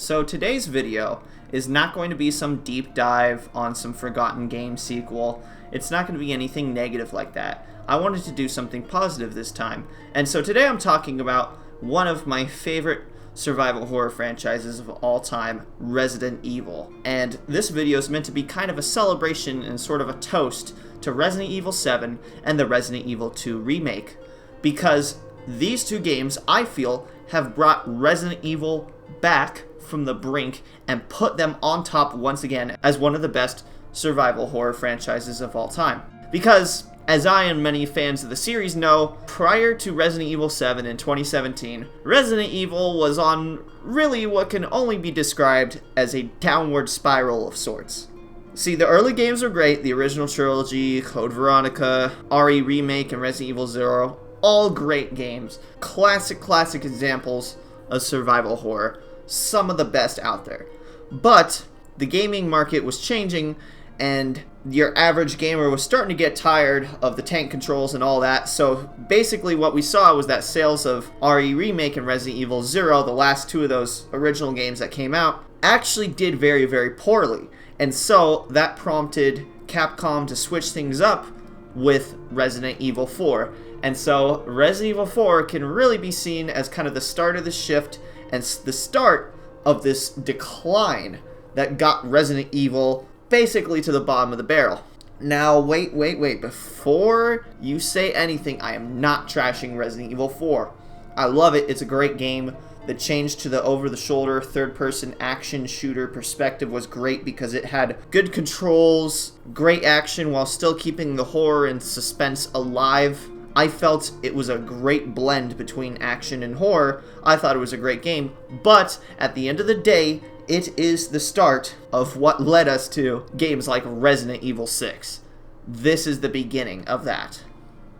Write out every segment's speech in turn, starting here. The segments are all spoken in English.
So today's video is not going to be some deep dive on some forgotten game sequel. It's not going to be anything negative like that. I wanted to do something positive this time. And so today I'm talking about one of my favorite survival horror franchises of all time, Resident Evil. And this video is meant to be kind of a celebration and sort of a toast to Resident Evil 7 and the Resident Evil 2 remake. Because these two games, I feel, have brought Resident Evil back from the brink and put them on top once again as one of the best survival horror franchises of all time. Because, as I and many fans of the series know, prior to Resident Evil 7 in 2017, Resident Evil was on really what can only be described as a downward spiral of sorts. See, the early games were great, the original trilogy, Code Veronica, RE Remake, and Resident Evil 0, all great games. Classic examples of survival horror. Some of the best out there. But the gaming market was changing, and your average gamer was starting to get tired of the tank controls and all that. So basically what we saw was that sales of RE Remake and Resident Evil 0, the last two of those original games that came out, actually did very, very poorly. And so that prompted Capcom to switch things up with Resident Evil 4. And so Resident Evil 4 can really be seen as kind of the start of the shift and the start of this decline that got Resident Evil basically to the bottom of the barrel. Now, wait. Before you say anything, I am not trashing Resident Evil 4. I love it. It's a great game. The change to the over-the-shoulder, third-person action shooter perspective was great because it had good controls, great action while still keeping the horror and suspense alive. I felt it was a great blend between action and horror. I thought it was a great game, but at the end of the day, it is the start of what led us to games like Resident Evil 6. This is the beginning of that.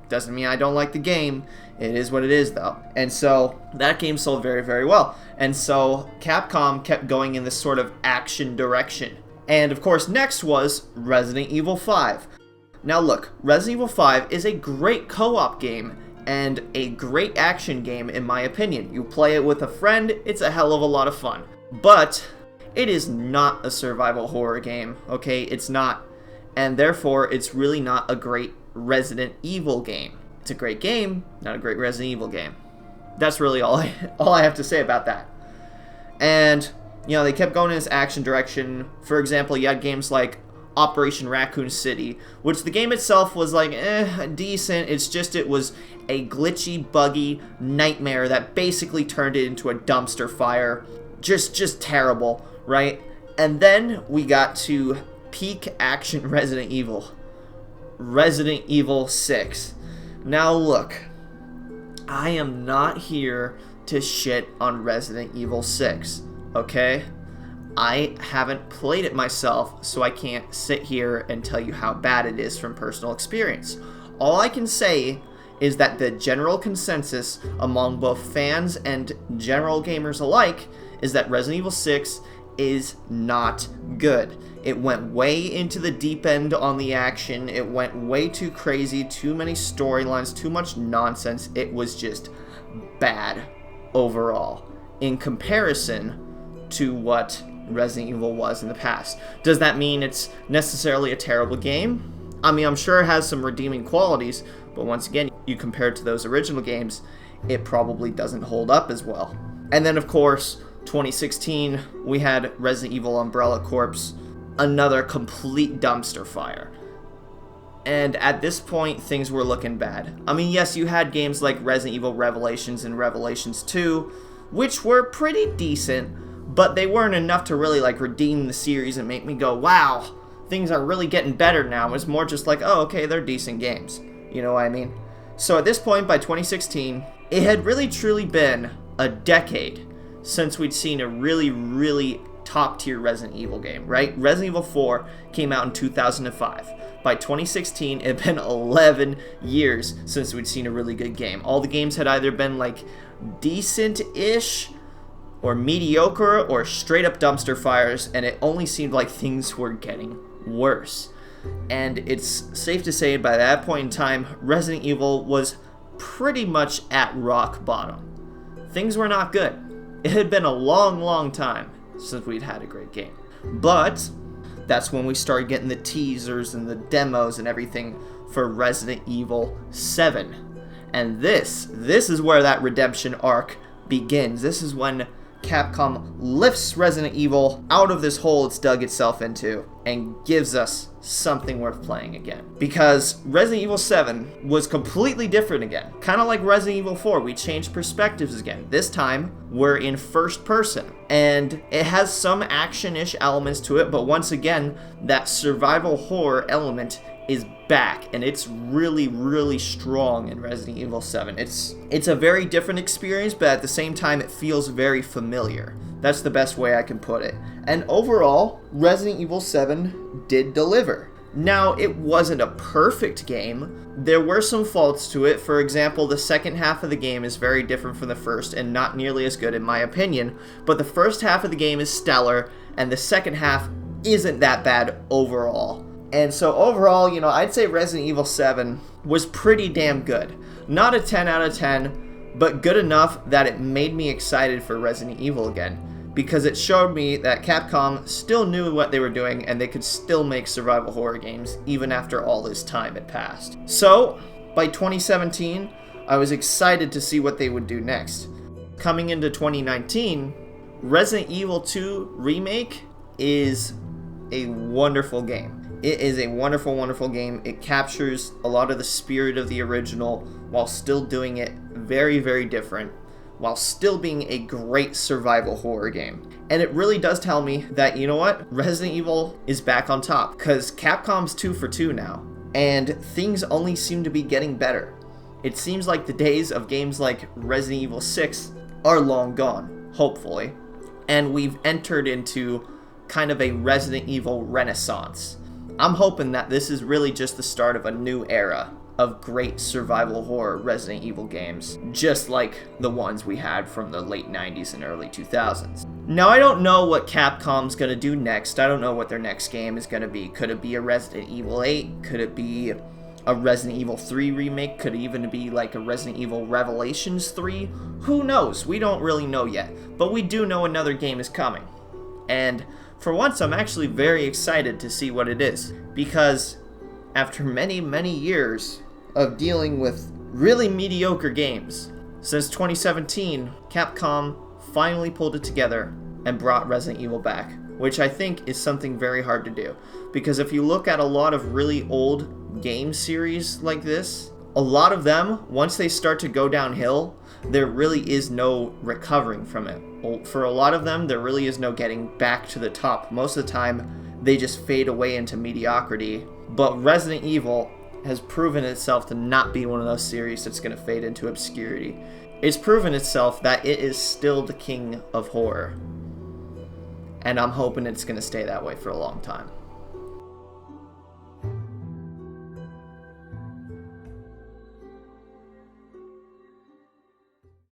Doesn't mean I don't like the game. It is what it is, though. And so that game sold very, very well. And so Capcom kept going in this sort of action direction. And of course, next was Resident Evil 5. Now look, Resident Evil 5 is a great co-op game and a great action game in my opinion. You play it with a friend, it's a hell of a lot of fun. But it is not a survival horror game, okay? It's not. And therefore, it's really not a great Resident Evil game. It's a great game, not a great Resident Evil game. That's really all I have to say about that. And, you know, they kept going in this action direction. For example, you had games like Operation Raccoon City, which the game itself was like, decent. It's just it was a glitchy, buggy nightmare that basically turned it into a dumpster fire. Just terrible, right? And then we got to peak action Resident Evil. Resident Evil 6. Now look, I am not here to shit on Resident Evil 6, okay? I haven't played it myself, so I can't sit here and tell you how bad it is from personal experience. All I can say is that the general consensus among both fans and general gamers alike is that Resident Evil 6 is not good. It went way into the deep end on the action. It went way too crazy, too many storylines, too much nonsense. It was just bad overall in comparison to what Resident Evil was in the past. Does that mean it's necessarily a terrible game? I mean, I'm sure it has some redeeming qualities, but once again, you compare it to those original games, it probably doesn't hold up as well. And then, of course, 2016, we had Resident Evil Umbrella Corps, another complete dumpster fire. And at this point, things were looking bad. I mean, yes, you had games like Resident Evil Revelations and Revelations 2, which were pretty decent, but they weren't enough to really like redeem the series and make me go, wow, things are really getting better now. It was more just like, oh, okay, they're decent games. You know what I mean? So at this point, by 2016, it had really truly been a decade since we'd seen a really top tier Resident Evil game, right? Resident Evil 4 came out in 2005. By 2016, it had been 11 years since we'd seen a really good game. All the games had either been like decent-ish or mediocre or straight up dumpster fires, and it only seemed like things were getting worse. And it's safe to say by that point in time, Resident Evil was pretty much at rock bottom. Things were not good. It had been a long time, since we'd had a great game. But that's when we started getting the teasers and the demos and everything for Resident Evil 7. And this is where that redemption arc begins. This is when Capcom lifts Resident Evil out of this hole it's dug itself into and gives us something worth playing again. Because Resident Evil 7 was completely different again. Kind of like Resident Evil 4, we changed perspectives again. This time, we're in first person. And it has some action-ish elements to it, but once again, that survival horror element is back, and it's really, really strong in Resident Evil 7. It's a very different experience, but at the same time, it feels very familiar. That's the best way I can put it. And overall, Resident Evil 7 did deliver. Now, it wasn't a perfect game. There were some faults to it. For example, the second half of the game is very different from the first and not nearly as good in my opinion, but the first half of the game is stellar, and the second half isn't that bad overall. And so overall, I'd say Resident Evil 7 was pretty damn good. Not a 10 out of 10, but good enough that it made me excited for Resident Evil again, because it showed me that Capcom still knew what they were doing and they could still make survival horror games even after all this time had passed. So, by 2017, I was excited to see what they would do next. Coming into 2019, Resident Evil 2 Remake is a wonderful game. It is a wonderful, wonderful game. It captures a lot of the spirit of the original while still doing it very, very different, while still being a great survival horror game. And it really does tell me that, you know what? Resident Evil is back on top, because Capcom's 2 for 2 now, and things only seem to be getting better. It seems like the days of games like Resident Evil 6 are long gone, hopefully, and we've entered into kind of a Resident Evil renaissance. I'm hoping that this is really just the start of a new era of great survival horror Resident Evil games, just like the ones we had from the late 90s and early 2000s. Now, I don't know what Capcom's gonna do next. I don't know what their next game is gonna be. Could it be a Resident Evil 8? Could it be a Resident Evil 3 remake? Could it even be like a Resident Evil Revelations 3? Who knows? We don't really know yet, but we do know another game is coming. And for once, I'm actually very excited to see what it is, because after many, many years of dealing with really mediocre games, since 2017, Capcom finally pulled it together and brought Resident Evil back, which I think is something very hard to do. Because if you look at a lot of really old game series like this, a lot of them, once they start to go downhill, there really is no recovering from it. For a lot of them, there really is no getting back to the top. Most of the time, they just fade away into mediocrity. But Resident Evil has proven itself to not be one of those series that's going to fade into obscurity. It's proven itself that it is still the king of horror. And I'm hoping it's going to stay that way for a long time.